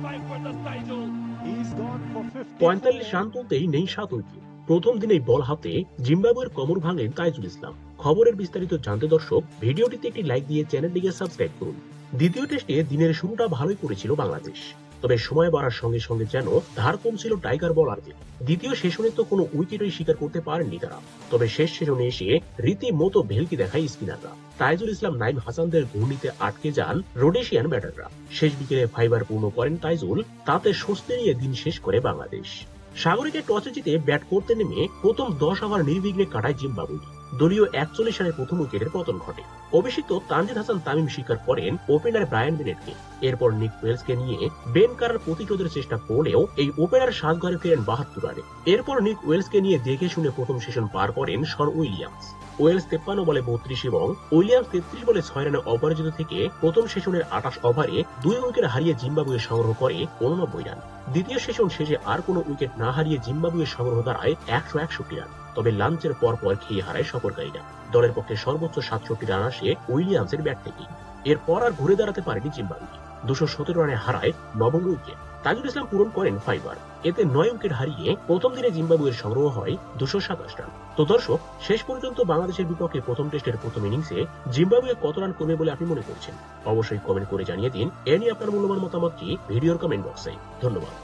45 run তুলতেই নেই 7 wicket. প্রথম দিনেই বল হাতে জিম্বাবুয়ের কোমর ভাঙেন তাইজুল ইসলাম। খবরের বিস্তারিত জানতে দর্শক ভিডিওটিতে একটি লাইক দিয়ে চ্যানেলটিকে সাবস্ক্রাইব করুন। দ্বিতীয় টেস্টে দিনের শুরুটা ভালোই করেছিল বাংলাদেশ, তবে সময় বাড়ার সঙ্গে সঙ্গে যেন ধার কমছিল টাইগার বোলারদের। দ্বিতীয় সেশনে তো কোনো উইকেটই শিকার করতে পারেননি তারা, তবে শেষ সেশনে এসে রীতিমতো ভেলকি দেখায় স্পিনাররা। তাইজুল ইসলাম, নাইম হাসানদের ঘূর্ণিতে আটকে যান রোডেশিয়ান ব্যাটাররা। শেষ বিকেলে ফাইবার পূর্ণ করেন তাইজুল, তাতে স্বস্তি নিয়ে দিন শেষ করে বাংলাদেশ। সাগরিকে টসে জিতে ব্যাট করতে নেমে প্রথম 10 ওভার নির্বিঘ্নে কাটায় জিম্বাবুয়ে। দলীয় 41 রানে প্রথম উইকেটের পতন ঘটে। অভিষিক্ত তানজিদ হাসান তামিম স্বীকার করেন ওপেনার ব্রায়ান বেনেটকে। এরপর নিক ওয়েলসকে নিয়ে বেন কারার প্রতিরোধের চেষ্টা করলেও এই ওপেনার সাজঘরে ফেরেন 72 রানে। এরপর নিক ওয়েলসকে নিয়ে দেখে শুনে প্রথম সেশন পার করেন শন উইলিয়ামস। ওয়েলস 53 বলে 32 এবং উইলিয়ামস 33 বলে 6 রানে অপরাজিত থেকে প্রথম সেশনের 28 ওভারে 2 উইকেট হারিয়ে জিম্বাবুয়ে সংগ্রহ করে 89 রান। দ্বিতীয় সেশন শেষে আর কোনো উইকেট না হারিয়ে জিম্বাবুয়ের সংগ্রহ দাঁড়ায় 161 রান। তবে লাঞ্চের পর খেয়ে হারায় সফরকারীরা। দলের পক্ষে সর্বোচ্চ 67 রান আসে উইলিয়ামসের ব্যাট থেকে। এরপর আর ঘুরে দাঁড়াতে পারেনি জিম্বাবুয়ে। 217 রানে হারায় নবম উইকেট। তাজুল ইসলাম পূরণ করেন ফাইবার। এতে 9 উইকেট হারিয়ে প্রথম দিনে জিম্বাবুয়ের সংগ্রহ হয় 227 রান। তো দর্শক, শেষ পর্যন্ত বাংলাদেশের বিপক্ষে প্রথম টেস্টের প্রথম ইনিংসে জিম্বাবুয়ে কত রান করবে বলে আপনি মনে করছেন? অবশ্যই কমেন্ট করে জানিয়ে দিন। এ নিয়ে আপনার মূল্যবান মতামতটি ভিডিওর কমেন্ট বক্সে। ধন্যবাদ।